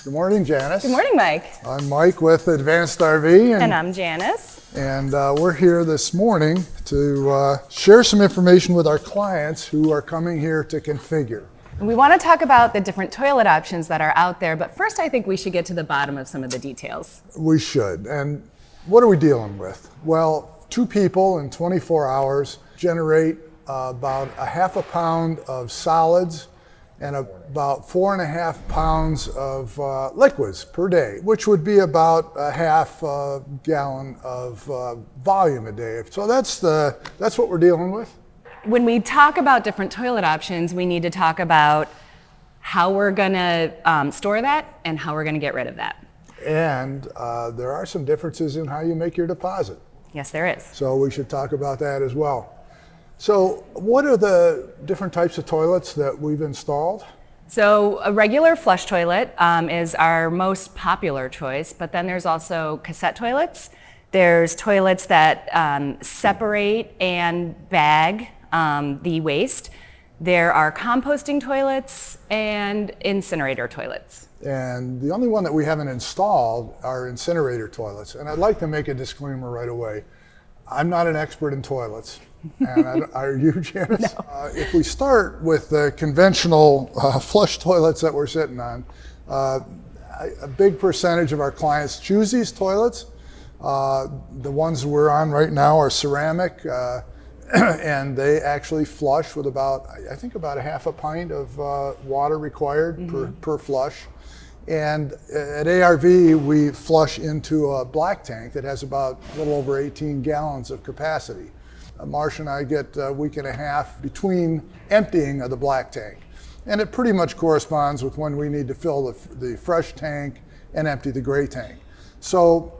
Good morning, Janice. Good morning, Mike. I'm Mike with Advanced RV. And I'm Janice. And we're here this morning to share some information with our clients who are coming here to configure. We want to talk about the different toilet options that are out there, but first I think we should get to the bottom of some of the details. We should. And what are we dealing with? Well, 2 people in 24 hours generate about a half a pound of solids and about 4.5 pounds of liquids per day, which would be about a half gallon of volume a day. So that's what we're dealing with. When we talk about different toilet options, we need to talk about how we're going to store that and how we're going to get rid of that. And there are some differences in how you make your deposit. Yes, there is. So we should talk about that as well. So what are the different types of toilets that we've installed? So a regular flush toilet is our most popular choice, but then there's also cassette toilets. There's toilets that separate and bag the waste. There are composting toilets and incinerator toilets. And the only one that we haven't installed are incinerator toilets. And I'd like to make a disclaimer right away. I'm not an expert in toilets. And are you, Janice? No. If we start with the conventional flush toilets that we're sitting on, a big percentage of our clients choose these toilets. The ones we're on right now are ceramic, and they actually flush with about a half a pint of water required per flush. And at ARV, we flush into a black tank that has about a little over 18 gallons of capacity. Marcia and I get a week and a half between emptying of the black tank. And it pretty much corresponds with when we need to fill the fresh tank and empty the gray tank. So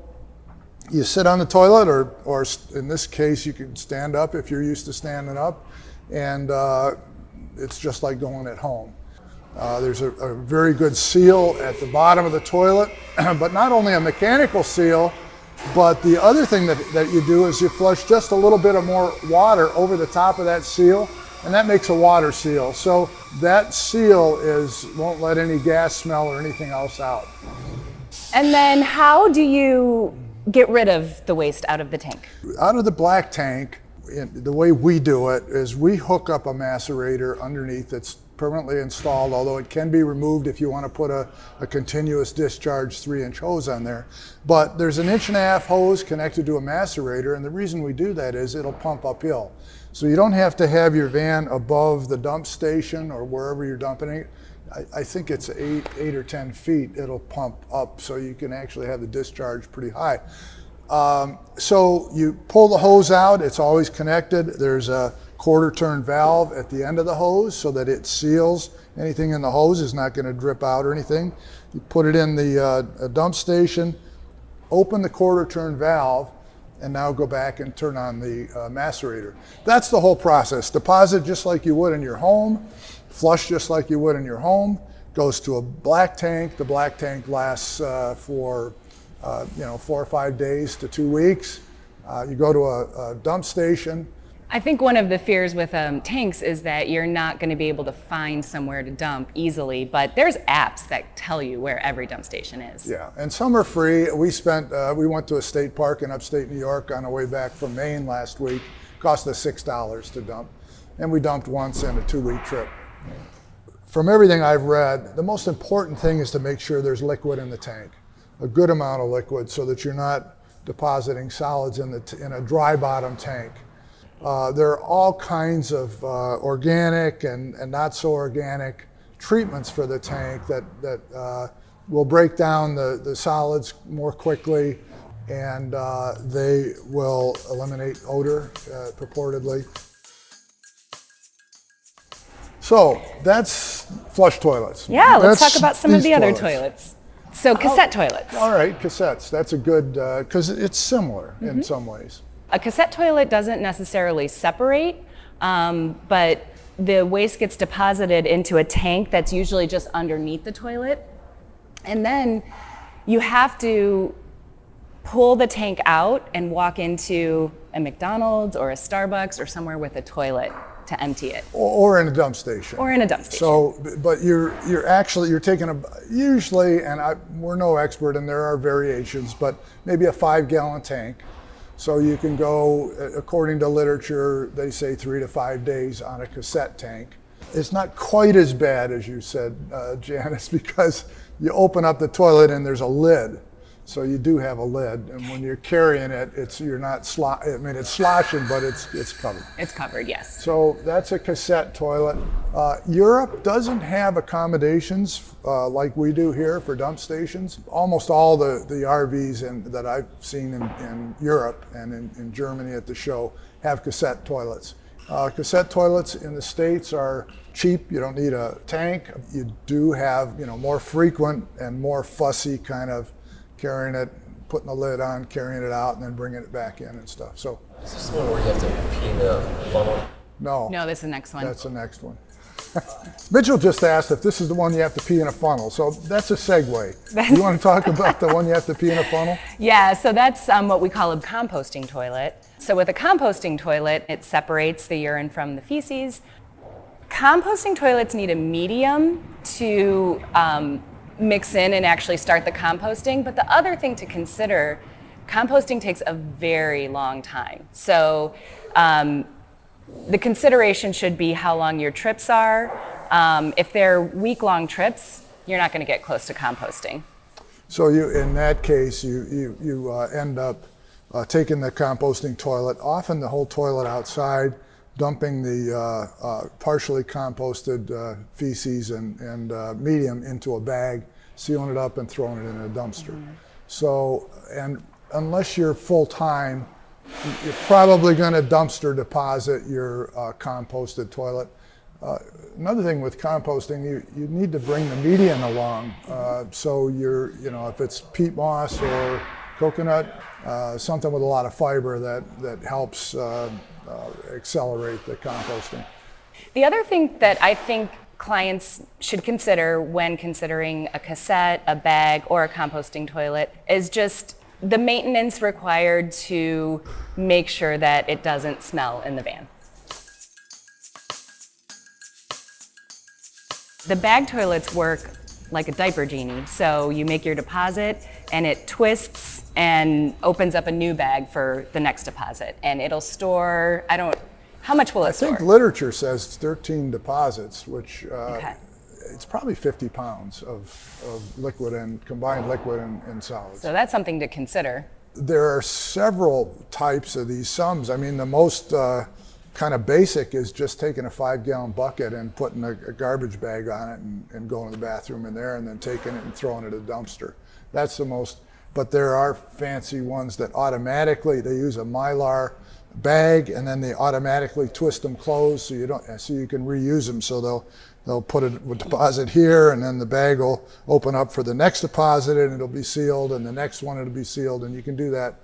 you sit on the toilet, or in this case, you can stand up if you're used to standing up, and it's just like going at home. There's a very good seal at the bottom of the toilet, but not only a mechanical seal, but the other thing that you do is you flush just a little bit of more water over the top of that seal, and that makes a water seal. So that seal won't let any gas smell or anything else out. And then how do you get rid of the waste out of the tank? Out of the black tank, the way we do it is we hook up a macerator underneath that's permanently installed, although it can be removed if you want to put a continuous discharge 3-inch hose on there. But there's an 1.5-inch hose connected to a macerator, and the reason we do that is it'll pump uphill. So you don't have to have your van above the dump station or wherever you're dumping it. I think it's 8 or 10 feet it'll pump up, so you can actually have the discharge pretty high. So you pull the hose out, it's always connected. There's a 1/4 turn valve at the end of the hose so that it seals. Anything in the hose is not going to drip out or anything. You put it in the dump station, open the 1/4 turn valve, and now go back and turn on the macerator. That's the whole process. Deposit just like you would in your home, flush just like you would in your home, goes to a black tank. The black tank lasts for 4 or 5 days to 2 weeks. You go to a dump station. I think one of the fears with tanks is that you're not going to be able to find somewhere to dump easily, but there's apps that tell you where every dump station is. Yeah, and some are free. We went to a state park in upstate New York on our way back from Maine last week. Cost us $6 to dump, and we dumped once in a 2-week trip. From everything I've read, the most important thing is to make sure there's liquid in the tank, a good amount of liquid, so that you're not depositing solids in a dry bottom tank. There are all kinds of organic and not so organic treatments for the tank that will break down the solids more quickly, and they will eliminate odor purportedly. So that's flush toilets. Yeah, let's talk about some of the other toilets. So cassette toilets. All right, cassettes. That's a good, because it's similar in some ways. A cassette toilet doesn't necessarily separate, but the waste gets deposited into a tank that's usually just underneath the toilet. And then you have to pull the tank out and walk into a McDonald's or a Starbucks or somewhere with a toilet to empty it. Or in a dump station. Or in a dump station. So, but you're taking usually, and we're no expert and there are variations, but maybe a 5-gallon tank. So you can go, according to literature, they say 3 to 5 days on a cassette tank. It's not quite as bad as you said, Janice, because you open up the toilet and there's a lid. So you do have a lid, and when you're carrying it, it's sloshing, but it's covered. It's covered, yes. So that's a cassette toilet. Europe doesn't have accommodations like we do here for dump stations. Almost all the RVs that I've seen in Europe and in Germany at the show have cassette toilets. Cassette toilets in the States are cheap. You don't need a tank. You do have more frequent and more fussy kind of carrying it, putting the lid on, carrying it out, and then bringing it back in and stuff. So, is this the one where you have to pee in the funnel? No. No, this is the next one. That's the next one. Mitchell just asked if this is the one you have to pee in a funnel. So that's a segue. You want to talk about the one you have to pee in a funnel? Yeah, so that's what we call a composting toilet. So with a composting toilet, it separates the urine from the feces. Composting toilets need a medium to mix in and actually start the composting. But the other thing to consider, composting takes a very long time. So the consideration should be how long your trips are. If they're week-long trips, you're not going to get close to composting. So in that case, you end up taking the composting toilet, often the whole toilet outside, dumping the partially composted feces and medium into a bag, sealing it up and throwing it in a dumpster. Mm-hmm. So, and unless you're full-time, you're probably going to dumpster deposit your composted toilet. Another thing with composting, you need to bring the medium along. So if it's peat moss or coconut, something with a lot of fiber that helps accelerate the composting. The other thing that I think clients should consider when considering a cassette, a bag, or a composting toilet is just the maintenance required to make sure that it doesn't smell in the van. The bag toilets work like a diaper genie. So you make your deposit and it twists and opens up a new bag for the next deposit. And it'll store, how much will it store? I think literature says 13 deposits, which Okay. It's probably 50 pounds of liquid and combined liquid and solids. So that's something to consider. There are several types of these sums. I mean, the most kind of basic is just taking a 5-gallon bucket and putting a garbage bag on it and going to the bathroom in there and then taking it and throwing it in a dumpster. That's the most, but there are fancy ones that automatically, they use a Mylar bag and then they automatically twist them closed so you can reuse them. So they'll put a deposit here and then the bag will open up for the next deposit and it'll be sealed and the next one it'll be sealed, and you can do that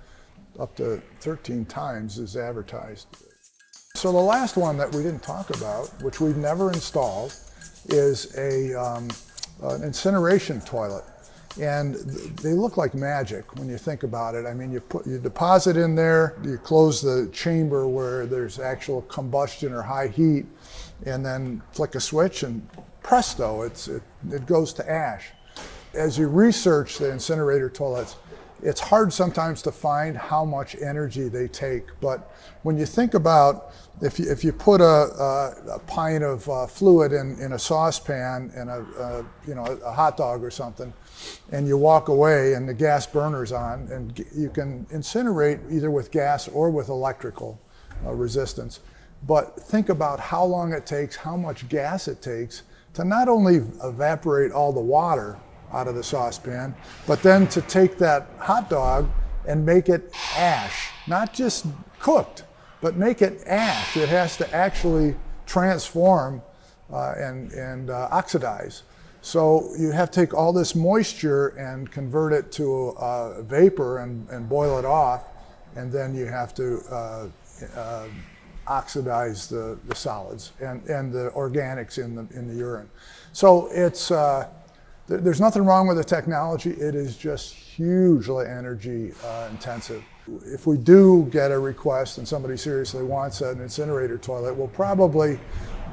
up to 13 times as advertised. So the last one that we didn't talk about, which we've never installed, is an incineration toilet. And they look like magic when you think about it. I mean, you deposit in there, you close the chamber where there's actual combustion or high heat, and then flick a switch and presto, it goes to ash. As you research the incinerator toilets, it's hard sometimes to find how much energy they take, but when you think about if you put a pint of fluid in a saucepan and a hot dog or something, and you walk away and the gas burner's on, and you can incinerate either with gas or with electrical resistance. But think about how long it takes, how much gas it takes to not only evaporate all the water out of the saucepan, but then to take that hot dog and make it ash, not just cooked, but make it ash. It has to actually transform and oxidize. So you have to take all this moisture and convert it to a vapor and boil it off, and then you have to oxidize the solids and the organics in the urine. So it's there's nothing wrong with the technology. It is just hugely energy intensive. If we do get a request and somebody seriously wants an incinerator toilet, we'll probably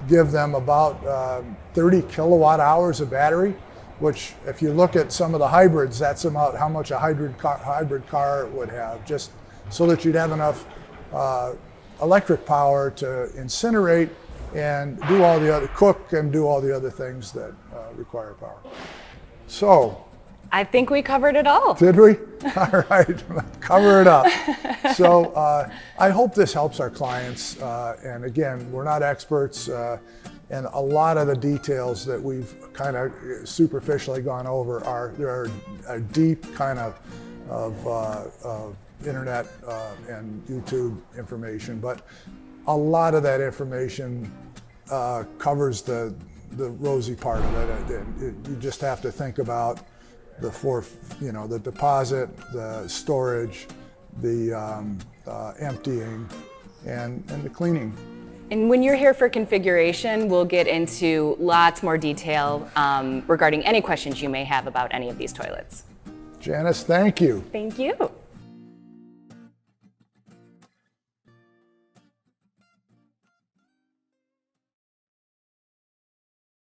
give them about 30 kilowatt hours of battery, which if you look at some of the hybrids, that's about how much a hybrid car would have, just so that you'd have enough electric power to incinerate and do all the other, cook and do all the other things that require power. So, I think we covered it all. did we? All right, cover it up. So I hope this helps our clients. And again, we're not experts, and a lot of the details that we've kind of superficially gone over are a deep kind of internet and YouTube information. But a lot of that information covers the rosy part of it. You just have to think about the deposit, the storage, the emptying, and the cleaning. And when you're here for configuration, we'll get into lots more detail regarding any questions you may have about any of these toilets. Janice, thank you. Thank you.